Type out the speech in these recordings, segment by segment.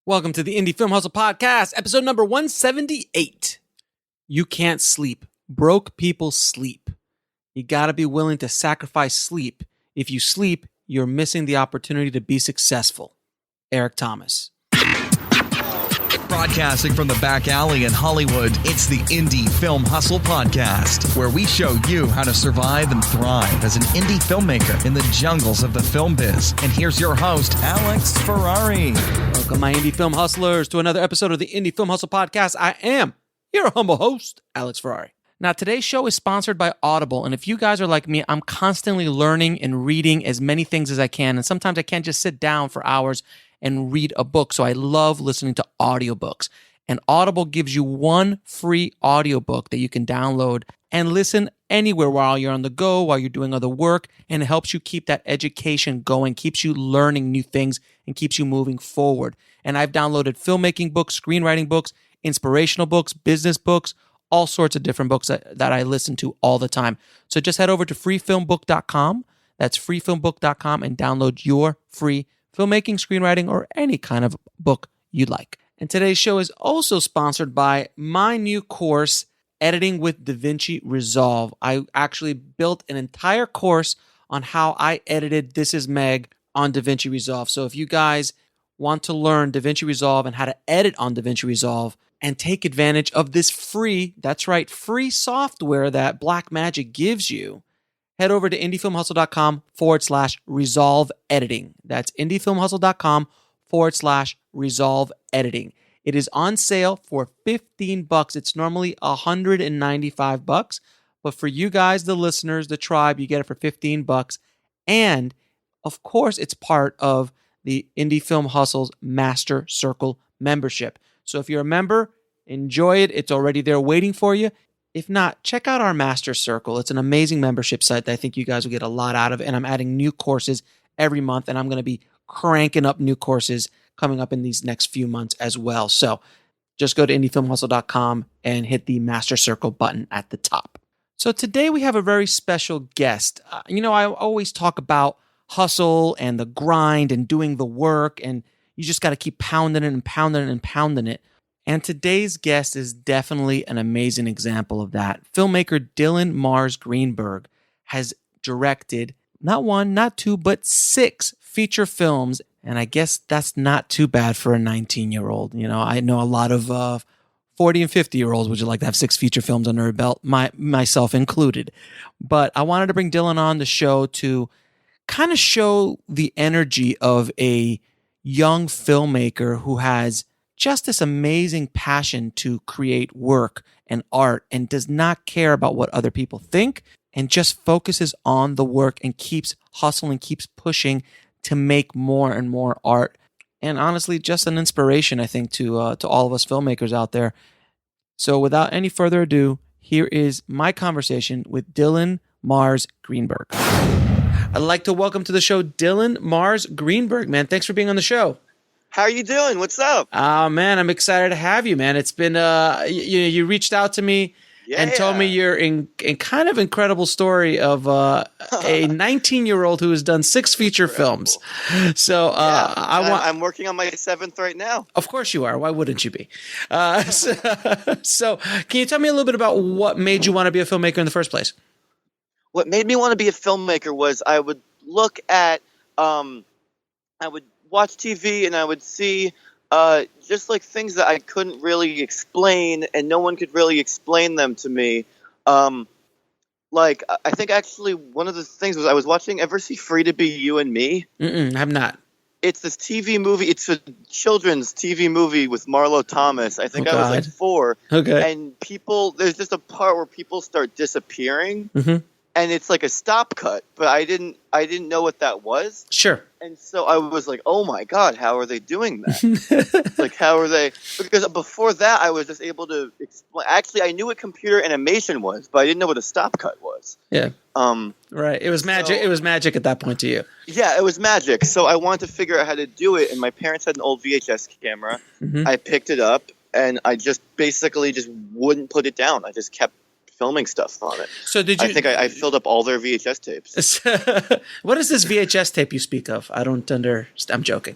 Welcome to the Indie Film Hustle Podcast, episode number 178. You can't sleep. Broke people sleep. You got to be willing to sacrifice sleep. If you sleep, you're missing the opportunity to be successful. Eric Thomas. Broadcasting from the back alley in Hollywood, it's the Indie Film Hustle Podcast, where we show you how to survive and thrive as an indie filmmaker in the jungles of the film biz. And here's your host, Alex Ferrari. Welcome, my Indie Film Hustlers, to another episode of the Indie Film Hustle Podcast. I am your humble host, Alex Ferrari. Now, today's show is sponsored by Audible, and if you guys are like me, I'm constantly learning and reading as many things as I can, and sometimes I can't just sit down for hours and read a book, so I love listening to audiobooks. And Audible gives you one free audiobook that you can download and listen anywhere while you're on the go, while you're doing other work, and it helps you keep that education going, keeps you learning new things, and keeps you moving forward. And I've downloaded filmmaking books, screenwriting books, inspirational books, business books, all sorts of different books that I listen to all the time. So just head over to freefilmbook.com. That's freefilmbook.com and download your free filmmaking, screenwriting, or any kind of book you'd like. And today's show is also sponsored by my new course, Editing with DaVinci Resolve. I actually built an entire course on how I edited This Is Meg on DaVinci Resolve. So if you guys want to learn DaVinci Resolve and how to edit on DaVinci Resolve and take advantage of this free, that's right, free software that Blackmagic gives you, head over to indiefilmhustle.com/resolve editing. That's indiefilmhustle.com/resolve editing. It is on sale for $15. It's normally $195, but for you guys, the listeners, the tribe, you get it for $15. And of course, it's part of the Indie Film Hustle's Master Circle membership. So if you're a member, enjoy it. It's already there waiting for you. If not, check out our Master Circle. It's an amazing membership site that I think you guys will get a lot out of. And I'm adding new courses every month, and I'm going to be cranking up new courses coming up in these next few months as well. So just go to indiefilmhustle.com and hit the Master Circle button at the top. So today we have a very special guest. I always talk about hustle and the grind and doing the work, and you just got to keep pounding it and pounding it and pounding it. And today's guest is definitely an amazing example of that. Filmmaker Dylan Mars Greenberg has directed not one, not two, but 6 feature films. And I guess that's not too bad for a 19-year-old. You know, I know a lot of 40 and 50-year-olds would like to have 6 feature films under a belt, myself included. But I wanted to bring Dylan on the show to kind of show the energy of a young filmmaker who has just this amazing passion to create work and art and does not care about what other people think and just focuses on the work and keeps hustling, keeps pushing to make more and more art. And honestly, just an inspiration, I think, to all of us filmmakers out there. So without any further ado, here is my conversation with Dylan Mars Greenberg. I'd like to welcome to the show Dylan Mars Greenberg. Man, thanks for being on the show. How are you doing? What's up? Oh, man, I'm excited to have you, man. It's been, you reached out to me and told me your kind of incredible story of a 19-year-old who has done 6 feature films. So I'm working on my 7th right now. Of course you are. Why wouldn't you be? So can you tell me a little bit about what made you want to be a filmmaker in the first place? What made me want to be a filmmaker was I would look at, I would watch TV and I would see just like things that I couldn't really explain and no one could really explain them to me. Like I think actually one of the things was I was watching, ever see Free to Be You and Me? I have not. It's this TV movie. It's a children's TV movie with Marlo Thomas. I think I was like 4. Okay. And there's just a part where people start disappearing. Mm-hmm. And it's like a stop cut, but I didn't know what that was. Sure. And so I was like, oh my God, how are they doing that? Like, how are they? Because before that, I was just able to explain. Actually, I knew what computer animation was, but I didn't know what a stop cut was. Yeah. Right. It was magic. It was magic at that point to you. Yeah, it was magic. So I wanted to figure out how to do it. And my parents had an old VHS camera. Mm-hmm. I picked it up and I just basically just wouldn't put it down. I just kept filming stuff on it. So did you? I think I filled up all their VHS tapes. What is this VHS tape you speak of? I don't understand. I'm joking.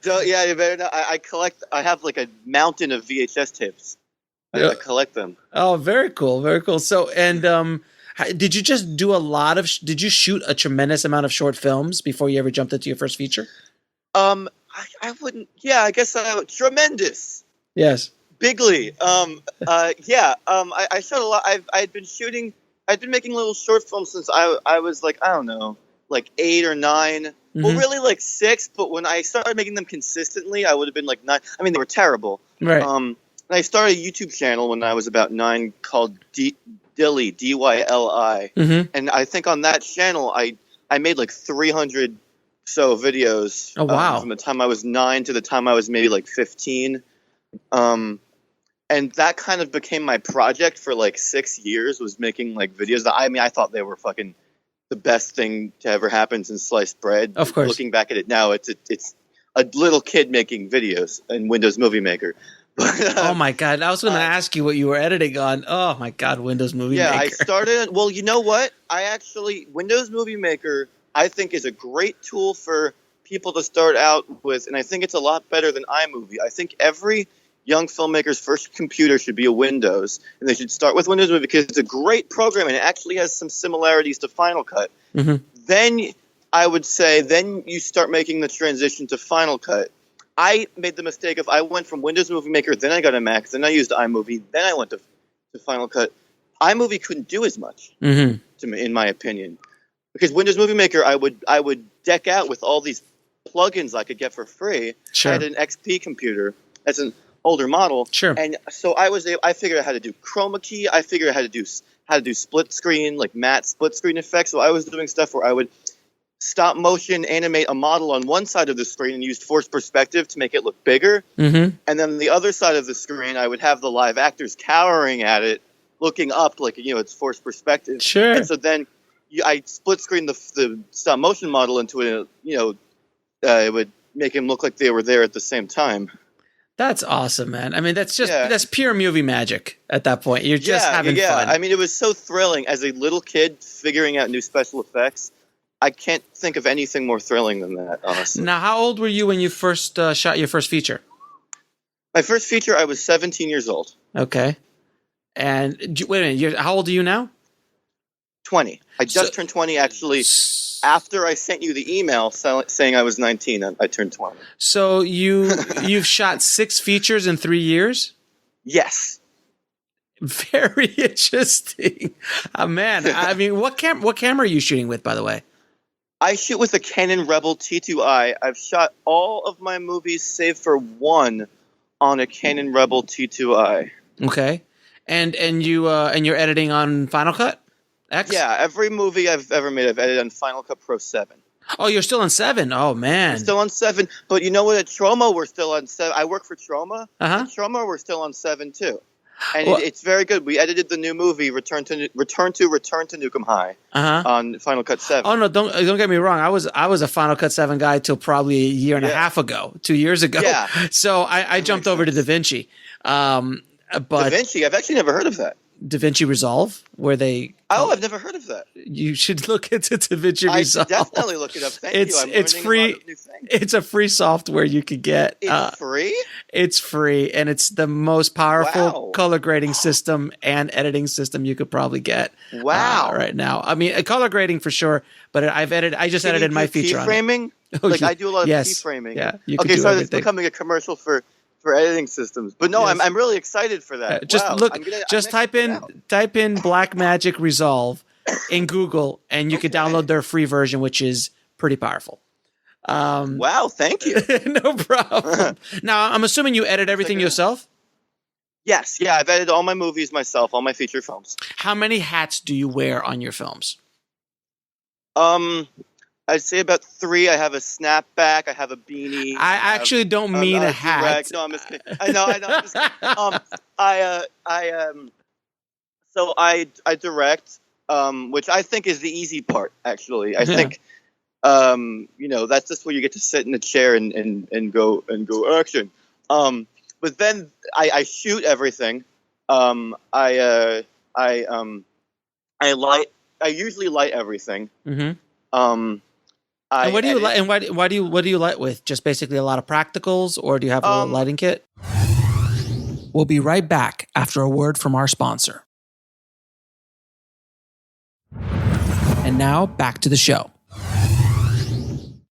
So yeah, you better know. I collect. I have like a mountain of VHS tapes. I collect them. Oh, very cool, very cool. So, and did you just do a lot of? Did you shoot a tremendous amount of short films before you ever jumped into your first feature? I wouldn't. Yeah, I guess tremendous. Yes. Bigly. Yeah. I shot a lot. I'd been making little short films since I was like, I don't know, like 8 or 9. Mm-hmm. Well, really like 6. But when I started making them consistently, I would have been like 9. I mean, they were terrible. Right. And I started a YouTube channel when I was about 9 called Dyli, Dyli. Mm-hmm. And I think on that channel, I made like 300 so videos. Oh, wow. From the time I was 9 to the time I was maybe like 15. And that kind of became my project for like 6 years, was making like videos that, I mean, I thought they were fucking the best thing to ever happen since sliced bread. Of course. Looking back at it now, it's a little kid making videos in Windows Movie Maker. But, oh my God. I was going to ask you what you were editing on. Oh my God. Windows Movie Maker. Yeah, I started, well, you know what? Windows Movie Maker, I think, is a great tool for people to start out with. And I think it's a lot better than iMovie. I think every young filmmaker's first computer should be a Windows, and they should start with Windows Movie because it's a great program and it actually has some similarities to Final Cut. Mm-hmm. Then I would say, then you start making the transition to Final Cut. I made the mistake of, I went from Windows Movie Maker, then I got a Mac, then I used iMovie, then I went to Final Cut. iMovie couldn't do as much, mm-hmm. to me, in my opinion, because Windows Movie Maker, I would deck out with all these plugins I could get for free. Sure. I had an XP computer. That's an older model. Sure. And so I figured out how to do chroma key. I figured out how to do split screen, like matte split screen effects. So I was doing stuff where I would stop motion animate a model on one side of the screen and used forced perspective to make it look bigger. Mm-hmm. And then the other side of the screen, I would have the live actors cowering at it, looking up like, it's forced perspective. Sure. And so then I split screen the stop motion model into it would make him look like they were there at the same time. That's awesome, man. I mean, that's pure movie magic at that point. You're just having fun. I mean, it was so thrilling as a little kid figuring out new special effects. I can't think of anything more thrilling than that, honestly. Now, how old were you when you first shot your first feature? My first feature, I was 17 years old. Okay. And wait a minute, how old are you now? 20. I just turned 20, actually. After I sent you the email saying I was 19, I turned 20. So you've shot 6 features in 3 years? Yes. Very interesting. Man, I mean, what camera are you shooting with, by the way? I shoot with a Canon Rebel T2i. I've shot all of my movies save for one on a Canon Rebel T2i. Okay. And you're editing on Final Cut X? Yeah, every movie I've ever made, I've edited on Final Cut Pro 7. Oh, you're still on 7? Oh, man. We're still on 7. But you know what? At Troma, we're still on 7. I work for Troma. Uh-huh. At Troma, we're still on 7, too. And it's very good. We edited the new movie, Return to Nukem High, on Final Cut 7. Oh no, don't get me wrong. I was a Final Cut 7 guy till probably a year and a half ago, 2 years ago. Yeah. So I jumped over to DaVinci. But DaVinci, I've actually never heard of that. DaVinci Resolve, where they... Oh, I've never heard of that. You should look into DaVinci Resolve. I should definitely look it up. Thank you. I'm it's learning free. a lot of new things. It's a free software you could get. It's free? It's free, and it's the most powerful color grading system and editing system you could probably get. Wow! Right now, I mean, color grading for sure. But I just edited my feature on keyframing. I do a lot of keyframing. Yeah. Okay, so it's becoming a commercial for editing systems. But no, I'm really excited for that. Just wow. look. Just type in Blackmagic Resolve in Google, and you can download their free version, which is pretty powerful. Wow, thank you. No problem. Now, I'm assuming you edit everything yourself? Yes, yeah, I've edited all my movies myself, all my feature films. How many hats do you wear on your films? I'd say about 3. I have a snapback. I have a beanie. I actually don't mean a hat. Direct. No, I'm just kidding. I know. I'm just kidding. So I direct, which I think is the easy part. Actually, I think, that's just where you get to sit in the chair and go action. But then I shoot everything. I usually light everything. Mm-hmm. Um, And what do you edit. like? And what do you light with? Just basically a lot of practicals, or do you have a little lighting kit? We'll be right back after a word from our sponsor. And now back to the show.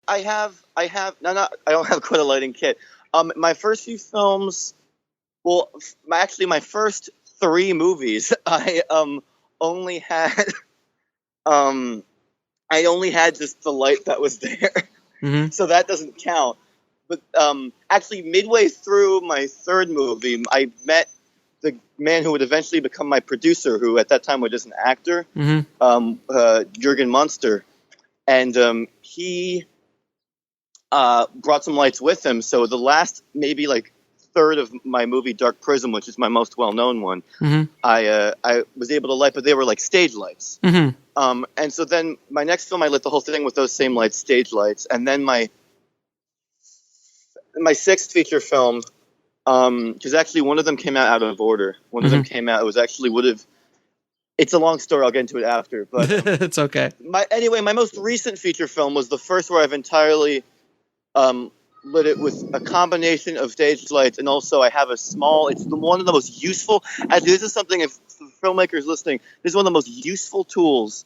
I don't have quite a lighting kit. My first few films, my first 3 movies, I only had just the light that was there, Mm-hmm. so that doesn't count. But actually, midway through my 3rd movie, I met the man who would eventually become my producer, who at that time was just an actor, Mm-hmm. Jurgen Munster, and he brought some lights with him. So the last maybe like third of my movie, Dark Prism, which is my most well-known one, Mm-hmm. I was able to light, but they were like stage lights. Mm-hmm. And so then my next film, I lit the whole thing with those same lights, stage lights, and then my 6th feature film, because actually one of them came out of order. One of them came out. It was actually It's a long story. I'll get into it after. But It's okay. My most recent feature film was the first where I've entirely lit it with a combination of stage lights, and also I have a small. It's one of the most useful. This is something, if filmmakers listening, this is one of the most useful tools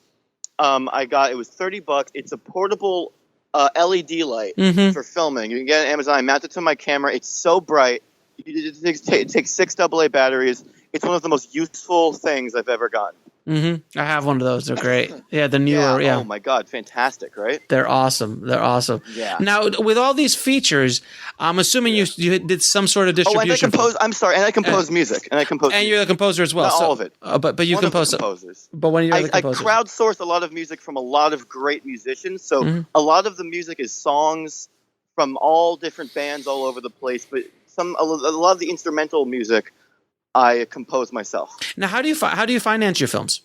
I got. It was $30. It's a portable LED light for filming. You can get it on Amazon. I mount it to my camera. It's so bright. It takes 6 AA batteries. It's one of the most useful things I've ever gotten. Mm-hmm. I have one of those. They're great. Yeah, the newer. Yeah. Oh my God, fantastic, right? They're awesome. They're awesome. Yeah. Now, with all these features, I'm assuming you did some sort of distribution. I compose music. And you're the composer as well. Not all of it. But you compose. Composers. But when you're the composer, I crowdsource a lot of music from a lot of great musicians. So a lot of the music is songs from all different bands all over the place. But a lot of the instrumental music I compose myself. Now, how do you finance your films?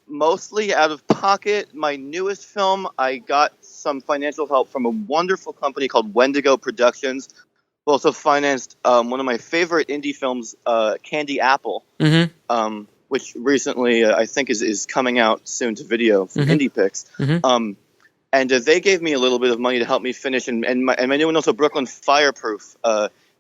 Mostly out of pocket. My newest film, I got some financial help from a wonderful company called Wendigo Productions, who also financed one of my favorite indie films, Candy Apple, which recently I think is coming out soon to video from IndiePix. And they gave me a little bit of money to help me finish, and my new one also, Brooklyn Fireproof.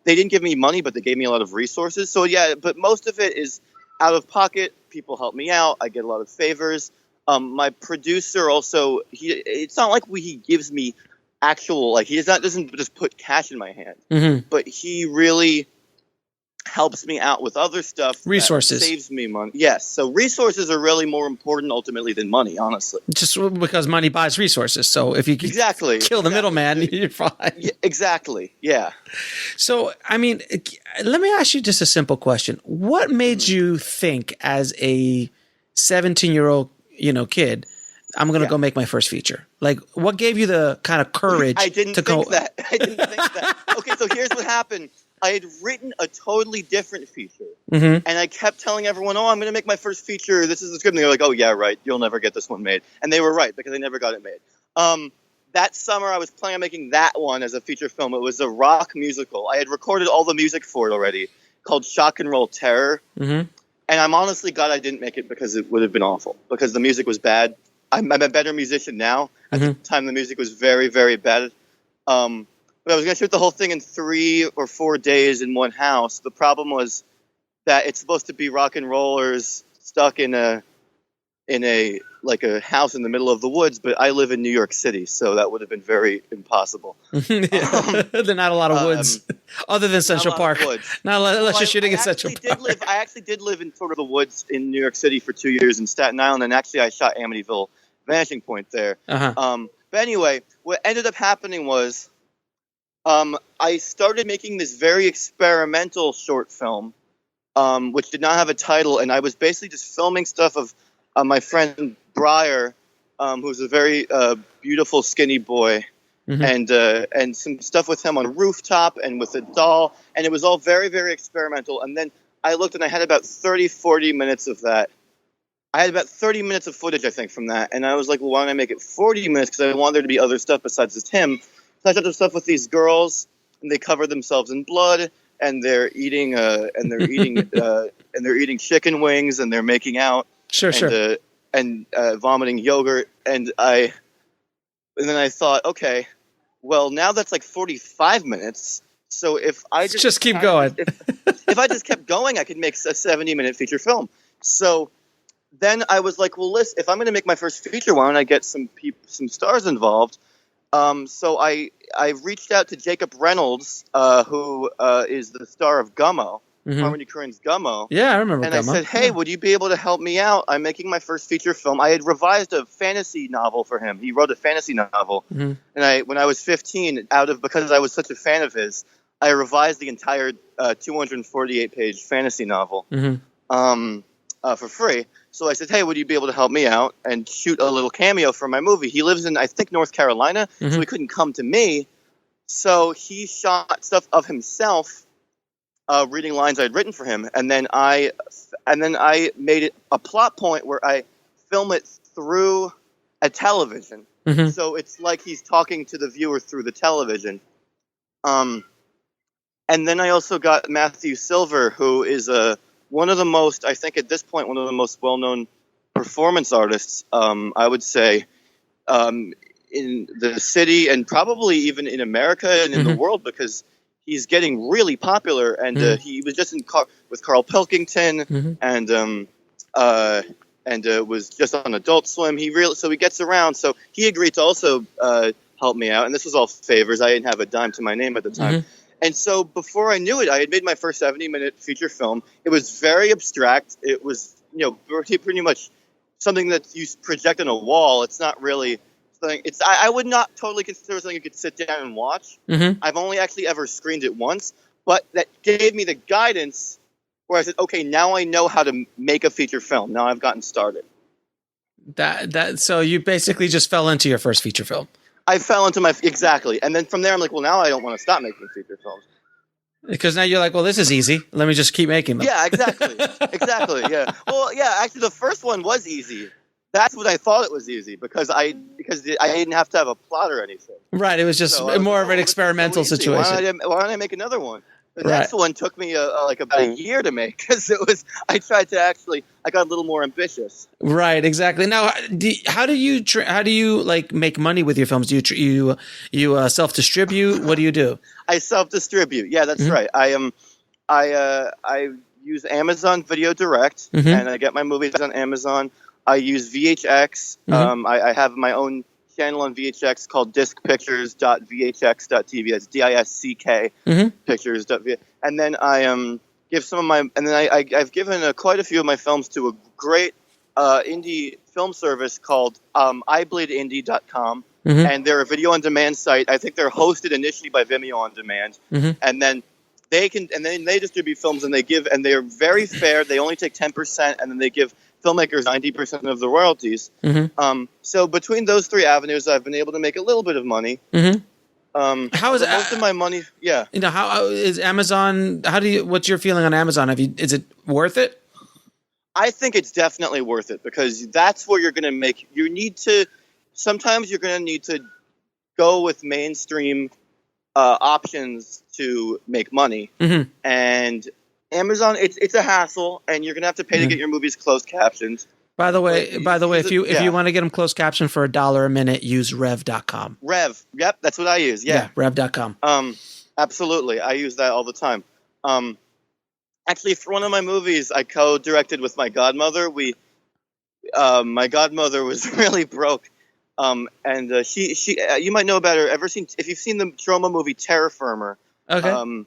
They didn't give me money, but they gave me a lot of resources. So yeah, but most of it is out of pocket. People help me out. I get a lot of favors. My producer also, it's not like he gives me actual, like, he doesn't just put cash in my hand, but he really helps me out with other stuff. Resources. That saves me money. Yes. So resources are really more important ultimately than money, honestly. Just because money buys resources. So if you kill the middleman, you're fine. Yeah, exactly. Yeah. So, I mean, let me ask you just a simple question. What made you think as a 17-year-old, kid, I'm going to go make my first feature? Like, what gave you the kind of courage I didn't think that. Okay, so here's what happened. I had written a totally different feature, and I kept telling everyone, I'm going to make my first feature. This is the script. And they were like, oh, yeah, right. You'll never get this one made. And they were right, because I never got it made. That summer, I was planning on making that one as a feature film. It was a rock musical. I had recorded all the music for it already, called Shock and Roll Terror. And I'm honestly glad I didn't make it, because it would have been awful, because the music was bad. I'm a better musician now. At the time, the music was very, very bad. But I was going to shoot the whole thing in 3 or 4 days in one house. The problem was that it's supposed to be rock and rollers stuck in a house in the middle of the woods, but I live in New York City, so that would have been very impossible. There are not a lot of woods, other than Central Park. Not unless you're shooting in Central Park. I actually did live in sort of the woods in New York City for 2 years in Staten Island, and actually I shot Amityville Vanishing Point there. But anyway, what ended up happening was I started making this very experimental short film, which did not have a title, and I was basically just filming stuff of my friend Briar, who's a very beautiful, skinny boy, and some stuff with him on a rooftop and with a doll, and it was all very, very experimental. And then I looked, and I had about 40 minutes of that. I had about 30 minutes of footage, I think, from that, and I was like, well, why don't I make it 40 minutes, because I wanted there to be other stuff besides just him. So I shot some stuff with these girls, and they covered themselves in blood, and they're eating chicken wings, and they're making out. Sure. And vomiting yogurt, and then I thought, okay, well, now that's like 45 minutes. So if I just keep going, if I just kept going, I could make a 70-minute feature film. So then I was like, well, listen, if I'm going to make my first feature, why don't I get some stars involved? So I reached out to Jacob Reynolds, who is the star of Gummo, Harmony Korine's Gummo. Yeah, I remember and Gummo. I said, hey, would you be able to help me out? I'm making my first feature film. I had revised a fantasy novel for him. He wrote a fantasy novel. And when I was 15, because I was such a fan of his, I revised the entire 248-page fantasy novel for free. So I said, hey, would you be able to help me out and shoot a little cameo for my movie? He lives in, I think, North Carolina, so he couldn't come to me. So he shot stuff of himself, reading lines I'd written for him, and then I made it a plot point where I film it through a television. So it's like he's talking to the viewer through the television. And then I also got Matthew Silver, who is one of the most, I think at this point, one of the most well-known performance artists, I would say, in the city and probably even in America and in the world, because he's getting really popular, and he was just with Carl Pilkington, and was just on Adult Swim. So he gets around. So he agreed to also help me out, and this was all favors. I didn't have a dime to my name at the time. And so before I knew it, I had made my first 70-minute feature film. It was very abstract. It was, pretty much something that you project on a wall. It's not really something. I would not totally consider something you could sit down and watch. I've only actually ever screened it once, but that gave me the guidance where I said, okay, now I know how to make a feature film. Now I've gotten started. So you basically just fell into your first feature film. I fell into exactly. And then from there, I'm like, well, now I don't want to stop making feature films. Because now you're like, well, this is easy. Let me just keep making them. Yeah, exactly. Yeah. Well, yeah, actually, the first one was easy. That's what I thought it was easy because I didn't have to have a plot or anything. Right. It was just more of an experimental situation. Why don't I make another one? The next one took me like about a year to make because I got a little more ambitious. Right, exactly. Now, how do you like make money with your films? Do you self-distribute? What do you do? I self-distribute. Yeah, that's right. I use Amazon Video Direct, and I get my movies on Amazon. I use VHX. I have my own channel on VHX called discpictures.vhx.tv. That's DISCK pictures.vhx. And then I give some of my, and then I've given quite a few of my films to a great indie film service called iBleedIndie.com. And they're a video on demand site. I think they're hosted initially by Vimeo on Demand, and then they distribute films, and they're very fair. They only take 10%, and then they give filmmakers 90% of the royalties. So between those three avenues, I've been able to make a little bit of money. How is most of my money? Yeah. How is Amazon? What's your feeling on Amazon? Is it worth it? I think it's definitely worth it because that's where you're going to make. Sometimes you're going to need to go with mainstream options to make money, and Amazon, it's a hassle, and you're gonna have to pay to get your movies closed captioned. By the way, if you want to get them closed captioned for $1 a minute, use Rev.com. Rev, yep, that's what I use. Yeah, Rev.com. Absolutely, I use that all the time. Actually, for one of my movies, I co-directed with my godmother. My godmother was really broke, and she you might know about her. If you've seen the trauma movie Terror Firmer? Okay.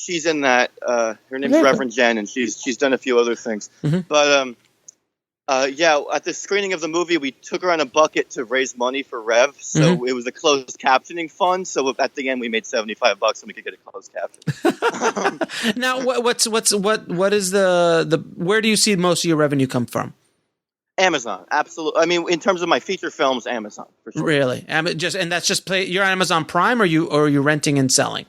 She's in that. Her name's Reverend Jen, and she's done a few other things. But at the screening of the movie, we took her on a bucket to raise money for Rev. So it was a closed captioning fund. So at the end, we made $75, and we could get a closed caption. Now, what is the where do you see most of your revenue come from? Amazon, absolutely. I mean, in terms of my feature films, Amazon for sure. Really? You're on Amazon Prime, or are you renting and selling?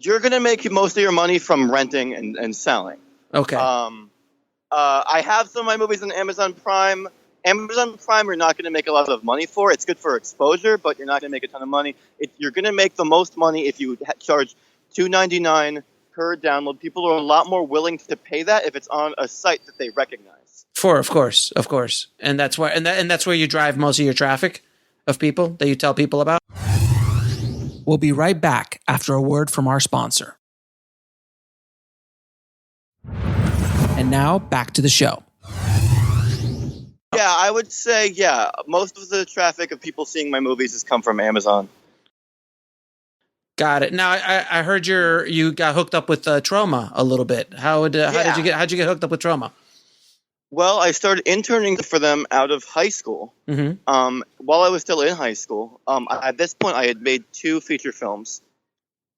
You're going to make most of your money from renting and selling. Okay. I have some of my movies on Amazon Prime. Amazon Prime, you're not going to make a lot of money for. It's good for exposure, but you're not going to make a ton of money. You're going to make the most money if you charge $2.99 per download. People are a lot more willing to pay that if it's on a site that they recognize. Of course, and that's where and that's where you drive most of your traffic of people that you tell people about. We'll be right back after a word from our sponsor. And now back to the show. Yeah, I would say, most of the traffic of people seeing my movies has come from Amazon. Got it. Now I heard you got hooked up with Trauma a little bit. How'd you get hooked up with Trauma? Well, I started interning for them out of high school. Mm-hmm. While I was still in high school, at this point I had made 2 feature films,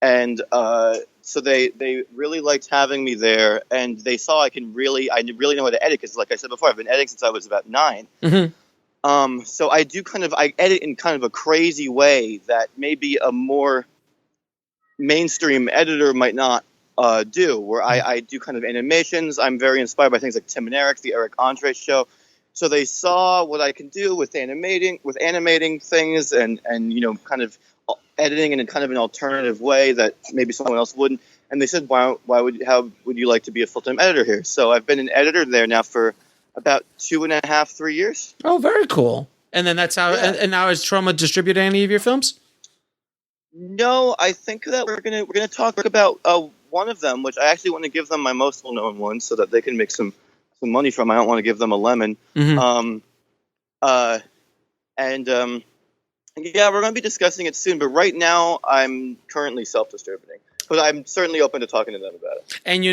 and so they really liked having me there, and they saw I really know how to edit, because like I said before, I've been editing since I was about 9. Mm-hmm. So I edit in kind of a crazy way that maybe a more mainstream editor might not do, where I do kind of animations. I'm very inspired by things like Tim and Eric, the Eric Andre show. So they saw what I can do with animating things, and kind of editing in a kind of an alternative way that maybe someone else wouldn't. And they said, how would you like to be a full-time editor here? So I've been an editor there now for about 2.5, 3 years. Oh, very cool. And then that's how. Yeah. And now is Trauma distributing any of your films? No, I think that we're gonna talk about one of them, which I actually want to give them my most well-known one, so that they can make some money from. I don't want to give them a lemon. Mm-hmm. Yeah, we're going to be discussing it soon. But right now, I'm currently self-distributing, but I'm certainly open to talking to them about it. And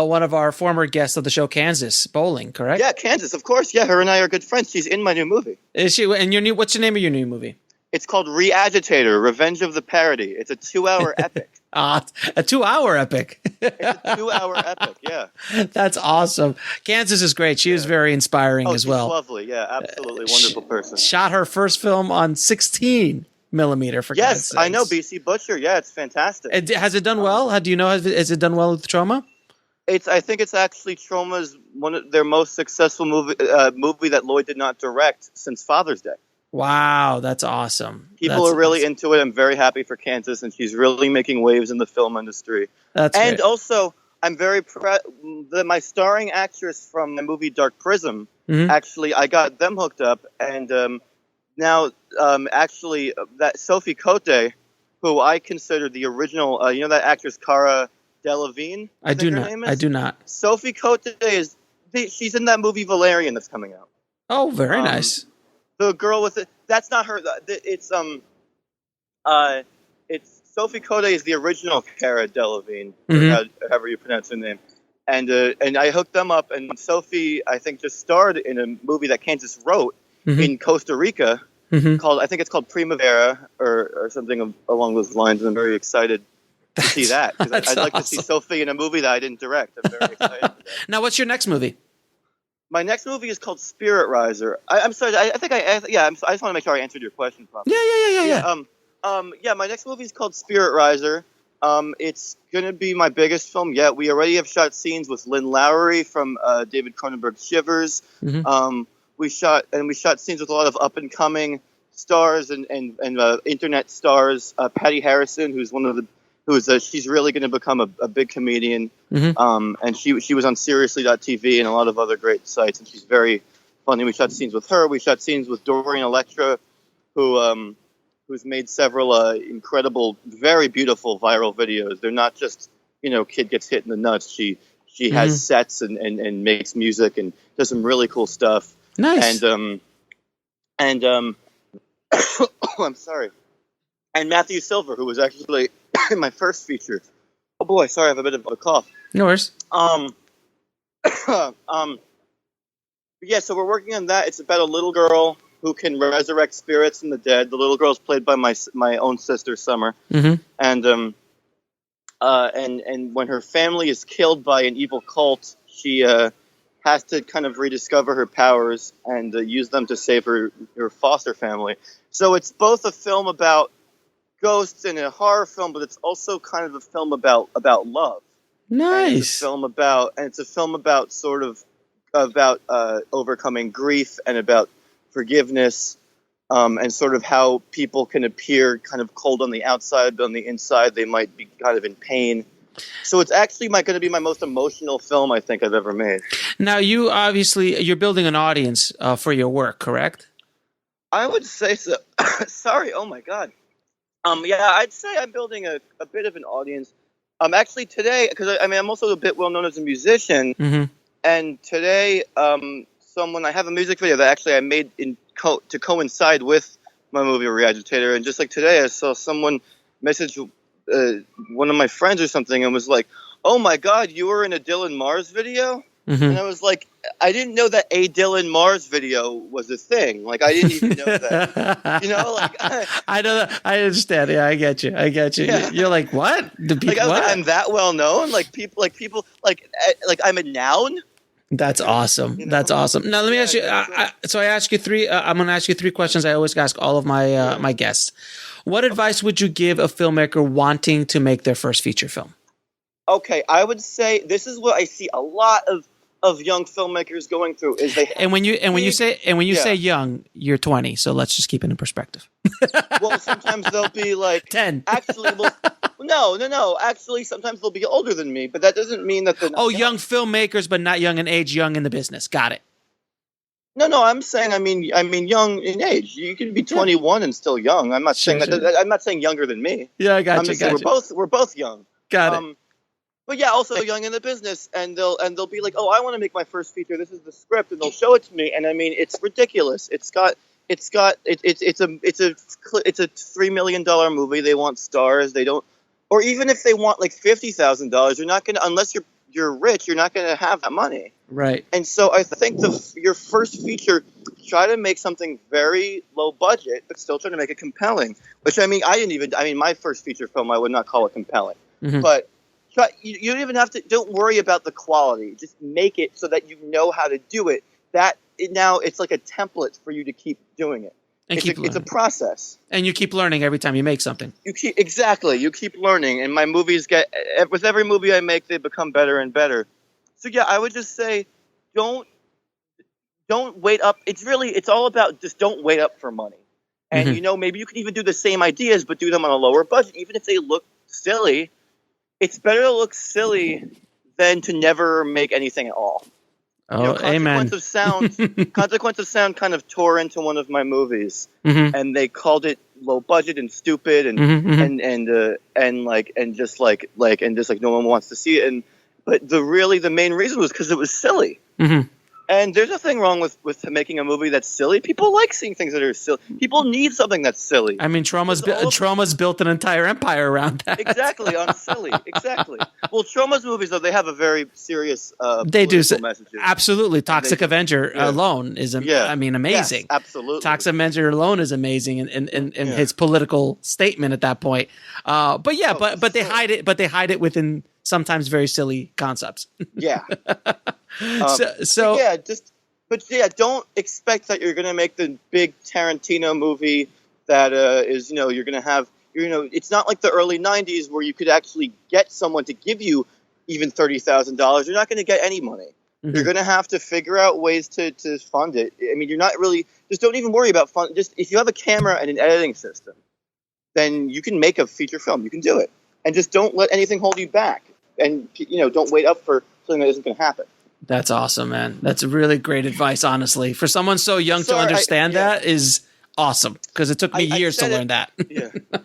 one of our former guests of the show, Kansas Bowling, correct? Yeah, Kansas, of course. Yeah, her and I are good friends. She's in my new movie. Is she? And what's the name of your new movie? It's called Re-Agitator: Revenge of the Parody. It's a 2-hour epic. A 2-hour epic. It's a 2-hour epic, yeah. That's awesome. Kansas is great. She was very inspiring as well. She's lovely, yeah, absolutely wonderful person. Shot her first film on 16 millimeter, for God's sakes. Yes, I know, BC Butcher. Yeah, it's fantastic. Has it done well? Do you know, has it done well with Trauma? I think it's actually Trauma's one of their most successful movie that Lloyd did not direct since Father's Day. Wow, that's awesome. People are really into it. I'm very happy for Kansas, and she's really making waves in the film industry. And great. Also, I'm very proud that my starring actress from the movie Dark Prism, actually, I got them hooked up, and now, actually, that Sophie Cote, who I consider the original, that actress Cara Delevingne? I do not. Sophie Cote she's in that movie Valerian that's coming out. Oh, very nice. The girl with that's not her. It's Sophie Cote is the original Cara Delevingne, however you pronounce her name, and I hooked them up. And Sophie, I think, just starred in a movie that Kansas wrote in Costa Rica called Primavera or something along those lines. And I'm very excited to see that, because I'd like to see Sophie in a movie that I didn't direct. I'm very excited for that. Now, what's your next movie? My next movie is called Spirit Riser. I'm sorry. I just want to make sure I answered your question properly. Yeah. My next movie is called Spirit Riser. It's gonna be my biggest film yet. We already have shot scenes with Lynn Lowry from David Cronenberg's Shivers. We shot scenes with a lot of up and coming stars and internet stars. Patty Harrison, she's really going to become a big comedian. And she was on Seriously.tv and a lot of other great sites, and she's very funny. We shot scenes with her. We shot scenes with Dorian Electra, who's made several incredible, very beautiful viral videos. They're not just, kid gets hit in the nuts. She has sets and makes music and does some really cool stuff. Nice. And I'm sorry. And Matthew Silver, who was actually in my first feature. Oh boy, sorry, I have a bit of a cough. No worries. Yeah, so we're working on that. It's about a little girl who can resurrect spirits from the dead. The little girl is played by my own sister, Summer. And when her family is killed by an evil cult, she has to kind of rediscover her powers and use them to save her foster family. So it's both a film about ghosts and a horror film, but it's also kind of a film about love. Nice. And it's a film about sort of about overcoming grief and about forgiveness, and sort of how people can appear kind of cold on the outside, but on the inside they might be kind of in pain. So it's actually going to be my most emotional film I think I've ever made. Now, you're building an audience for your work, correct? I would say so. Sorry. Oh my God. Yeah, I'd say I'm building a bit of an audience. Actually today, because I'm also a bit well known as a musician, and today, I have a music video that actually I made to coincide with my movie Reagitator, and just like today, I saw someone message one of my friends or something and was like, "Oh my God, you were in a Dylan Mars video?" And I was like, I didn't know that a Dylan Mars video was a thing. Like, I didn't even know that. I know that. I understand. Yeah, I get you. Yeah. You're like, what? I'm that well known. Like I'm a noun. That's awesome. That's awesome. Now let me ask you. So I ask you three. I'm going to ask you three questions. I always ask all of my my guests. What advice would you give a filmmaker wanting to make their first feature film? Okay, I would say this is what I see a lot of young filmmakers going through is they. And when you say young, you're 20. So let's just keep it in perspective. Well, sometimes they'll be like 10. Actually, no. Actually, sometimes they'll be older than me, but that doesn't mean that they're not young filmmakers, but not young in age, young in the business. Got it. No. I'm saying I mean young in age. You can be 21 and still young. I'm not saying that. I'm not saying younger than me. Yeah, I got you. We're both young. Got it. But yeah, also young in the business, and they'll be like, "Oh, I want to make my first feature. This is the script," and they'll show it to me, and I mean, it's ridiculous. It's a $3 million movie. They want stars. They don't, or even if they want like $50,000, you're not gonna, unless you're rich, you're not gonna have that money. Right. And so I think your first feature, try to make something very low budget, but still try to make it compelling. Which I mean, my first feature film, I would not call it compelling, but. You don't even have to. Don't worry about the quality. Just make it so that you know how to do it. Now it's like a template for you to keep doing it. It's a process, and you keep learning every time you make something. You keep learning, and my movies with every movie I make, they become better and better. So yeah, I would just say, don't wait up. It's all about just don't wait up for money. And maybe you can even do the same ideas, but do them on a lower budget, even if they look silly. It's better to look silly than to never make anything at all. Oh, amen. Consequence of Sound kind of tore into one of my movies, and they called it low budget and stupid, and just like no one wants to see it. But the main reason was because it was silly. And there's nothing wrong with making a movie that's silly. People like seeing things that are silly. People need something that's silly. I mean, Trauma's built an entire empire around that. Exactly, on silly. Exactly. Well, Trauma's movies, though, they have a very serious they do messages. Absolutely. Toxic Avenger alone is amazing. Yes, absolutely. Toxic Avenger alone is amazing in his political statement at that point. But they hide it. But they hide it within sometimes very silly concepts. Yeah. Don't expect that you're going to make the big Tarantino movie that is, you're going to have, it's not like the early 90s where you could actually get someone to give you even $30,000. You're not going to get any money. You're going to have to figure out ways to fund it. I mean, you're not really, just don't even worry about fund. Just if you have a camera and an editing system, then you can make a feature film. You can do it. And just don't let anything hold you back. And, don't wait up for something that isn't going to happen. That's awesome, man. That's really great advice, honestly. For someone so young to understand that is awesome, because it took me years to learn that.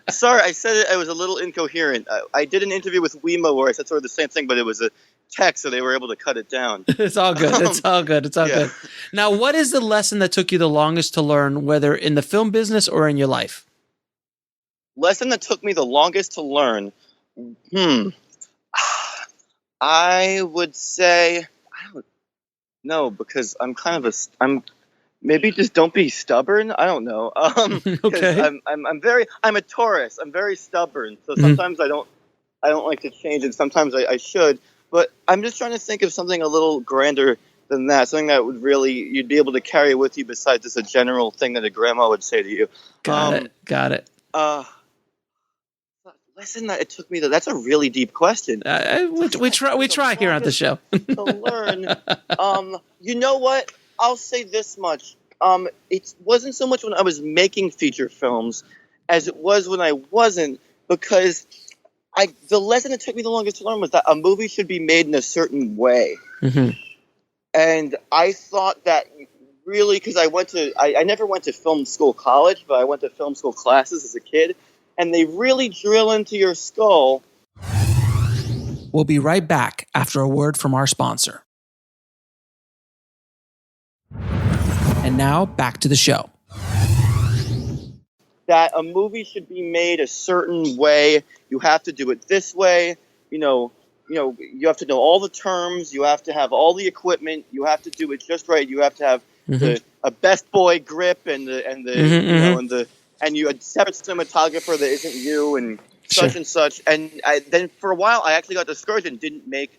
Sorry, I said it. I was a little incoherent. I did an interview with Wemo where I said sort of the same thing, but it was a text, so they were able to cut it down. It's all good. It's all good. It's all good. Now, what is the lesson that took you the longest to learn, whether in the film business or in your life? Lesson that took me the longest to learn? I would say, I don't know, because I'm kind of maybe just don't be stubborn. I don't know. Okay. I'm a Taurus. I'm very stubborn. So sometimes I don't like to change, and sometimes I should. But I'm just trying to think of something a little grander than that. Something that would really, you'd be able to carry with you besides just a general thing that a grandma would say to you. Got it. Lesson that it took me that's a really deep question. We try here on the show to learn. You know what? I'll say this much. It wasn't so much when I was making feature films as it was when I wasn't, because the lesson that took me the longest to learn was that a movie should be made in a certain way. Mm-hmm. And I thought that really, because I never went to film school college, but I went to film school classes as a kid, and they really drill into your skull. We'll be right back after a word from our sponsor. And now back to the show. That a movie should be made a certain way. You have to do it this way. You have to know all the terms. You have to have all the equipment. You have to do it just right. You have to have a best boy grip and you a separate cinematographer that isn't you and such and such. And then for a while, I actually got discouraged and didn't make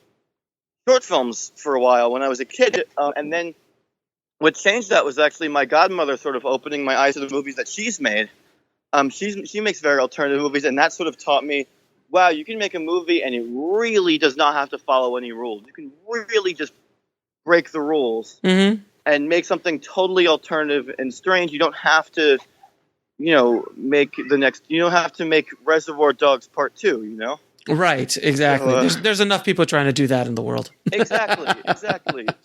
short films for a while when I was a kid. And then what changed that was actually my godmother sort of opening my eyes to the movies that she's made. She makes very alternative movies, and that sort of taught me, wow, you can make a movie and it really does not have to follow any rules. You can really just break the rules and make something totally alternative and strange. You don't have to, make you don't have to make Reservoir Dogs Part 2, Right, exactly. There's enough people trying to do that in the world. Exactly. So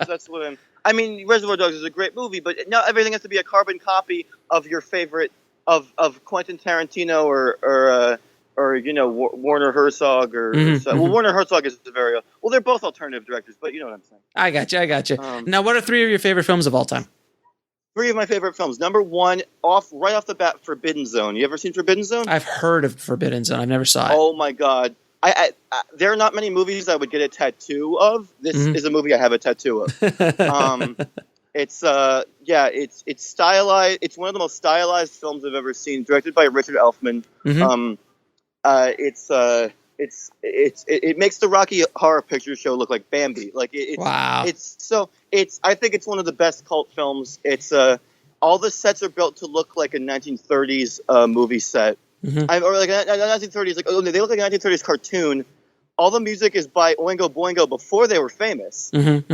that's what Reservoir Dogs is a great movie, but not everything has to be a carbon copy of your favorite of Quentin Tarantino or Werner Herzog Werner Herzog is they're both alternative directors, but you know what I'm saying. I got you. Now, what are 3 of your favorite films of all time? 3 of my favorite films. Number 1, right off the bat, Forbidden Zone. You ever seen Forbidden Zone? I've heard of Forbidden Zone. I've never saw it. Oh my God. I there are not many movies I would get a tattoo of. This is a movie I have a tattoo of. It's stylized. It's one of the most stylized films I've ever seen. Directed by Richard Elfman. It makes the Rocky Horror Picture Show look like Bambi. Wow. I think it's one of the best cult films. It's all the sets are built to look like a 1930s movie set. Or like a 1930s, they look like a 1930s cartoon. All the music is by Oingo Boingo before they were famous. And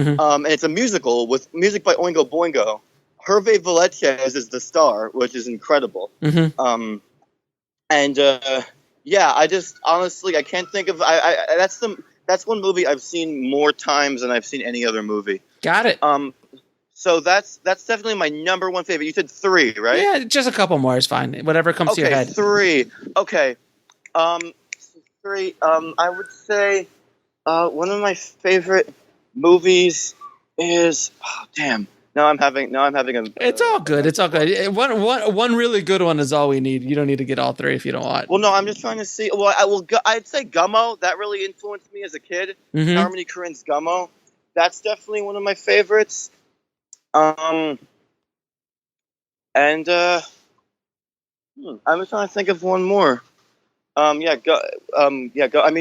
it's a musical with music by Oingo Boingo. Hervé Villechaize is the star, which is incredible. I just honestly I can't think of that's one movie I've seen more times than I've seen any other movie. Got it. So that's definitely my number 1 favorite. You said 3, right? Yeah, just a couple more is fine. Whatever comes to your head. 3. Okay. 3. I would say one of my favorite movies is Now I'm having a. It's all good. It's all good. One really good one is all we need. You don't need to get all 3 if you don't want. Well, no, I'm just trying to see. Well, I'd say Gummo. That really influenced me as a kid. Harmony Korine's Gummo. That's definitely one of my favorites. I'm just trying to think of one more. Go. I mean,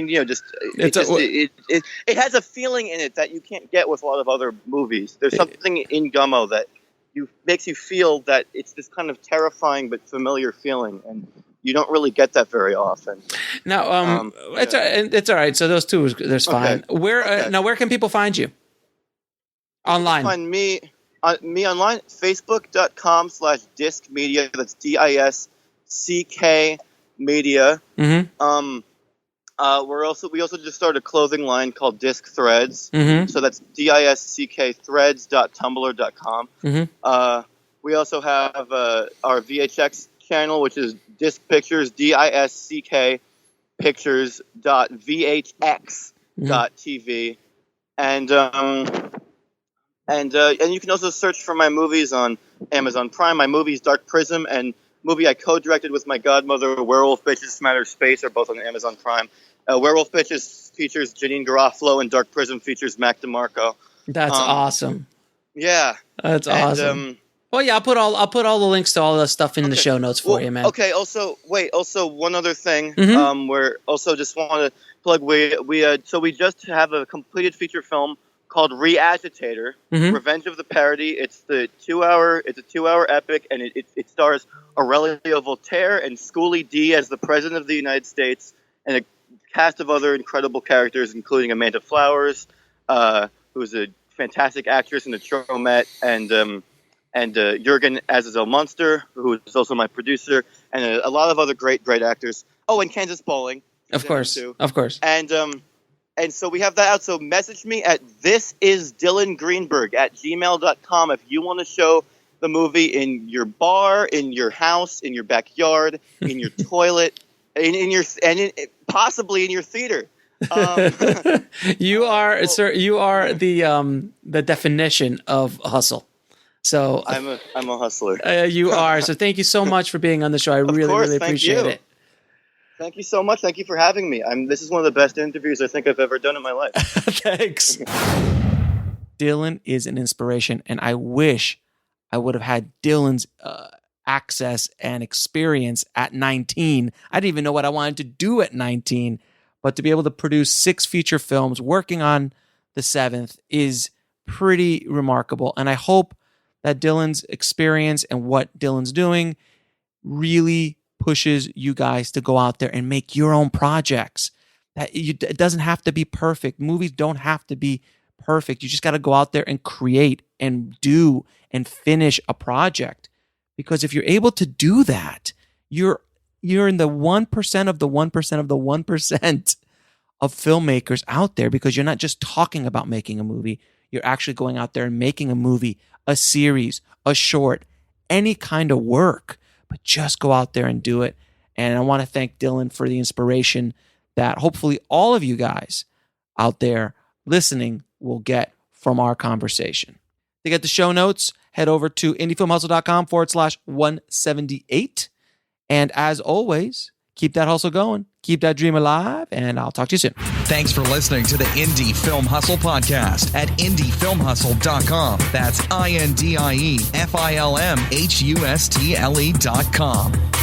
it has a feeling in it that you can't get with a lot of other movies. There's something in Gummo that makes you feel that it's this kind of terrifying but familiar feeling, and you don't really get that very often. Now, it's all right. So those 2, there's fine. Okay. Where can people find you? Online. Find me online, facebook.com/disc media. That's DISCK media. We also just started a clothing line called Disc Threads. So that's DISCK threads.tumblr.com. We also have our VHX channel, which is Disc Pictures, DISCK pictures.vhx.tv. And you can also search for my movies on Amazon Prime. My movies, Dark Prism, and movie I co-directed with my godmother, Werewolf Bitches from Outer Space, are both on Amazon Prime. Werewolf Bitches features Janine Garofalo, and Dark Prism features Mac DeMarco. That's awesome. Yeah, that's awesome. Well, yeah, I'll put all the links to all the stuff in the show notes for you, man. Okay. Also one other thing. We're also just want to plug. We just have a completed feature film called Reagitator, Revenge of the Parody. It's a 2-hour epic, and it stars Aurelio Voltaire and Schoolie D as the President of the United States, and a cast of other incredible characters, including Amanda Flowers, who's a fantastic actress in the Tromette, and Jürgen Azazel Munster, who is also my producer, and a lot of other great actors. Oh, and Kansas Bowling. Of course. Too. Of course. And so we have that out. So message me at thisisdylangreenberg@gmail.com if you want to show the movie in your bar, in your house, in your backyard, in your toilet, possibly in your theater. You are, sir. You are the definition of hustle. So I'm a hustler. You are. So thank you so much for being on the show. I really appreciate it. Thank you so much. Thank you for having me. This is one of the best interviews I think I've ever done in my life. Thanks. Dylan is an inspiration, and I wish I would have had Dylan's access and experience at 19. I didn't even know what I wanted to do at 19, but to be able to produce 6 feature films, working on the 7th, is pretty remarkable. And I hope that Dylan's experience and what Dylan's doing really pushes you guys to go out there and make your own projects. It doesn't have to be perfect. Movies don't have to be perfect. You just got to go out there and create and do and finish a project. Because if you're able to do that, you're in the 1% of the 1% of the 1% of filmmakers out there, because you're not just talking about making a movie. You're actually going out there and making a movie, a series, a short, any kind of work. But just go out there and do it. And I want to thank Dylan for the inspiration that hopefully all of you guys out there listening will get from our conversation. To get the show notes, head over to indiefilmhustle.com/178. And as always, keep that hustle going, keep that dream alive, and I'll talk to you soon. Thanks for listening to the Indie Film Hustle podcast at indiefilmhustle.com. That's INDIEFILMHUSTLE.com.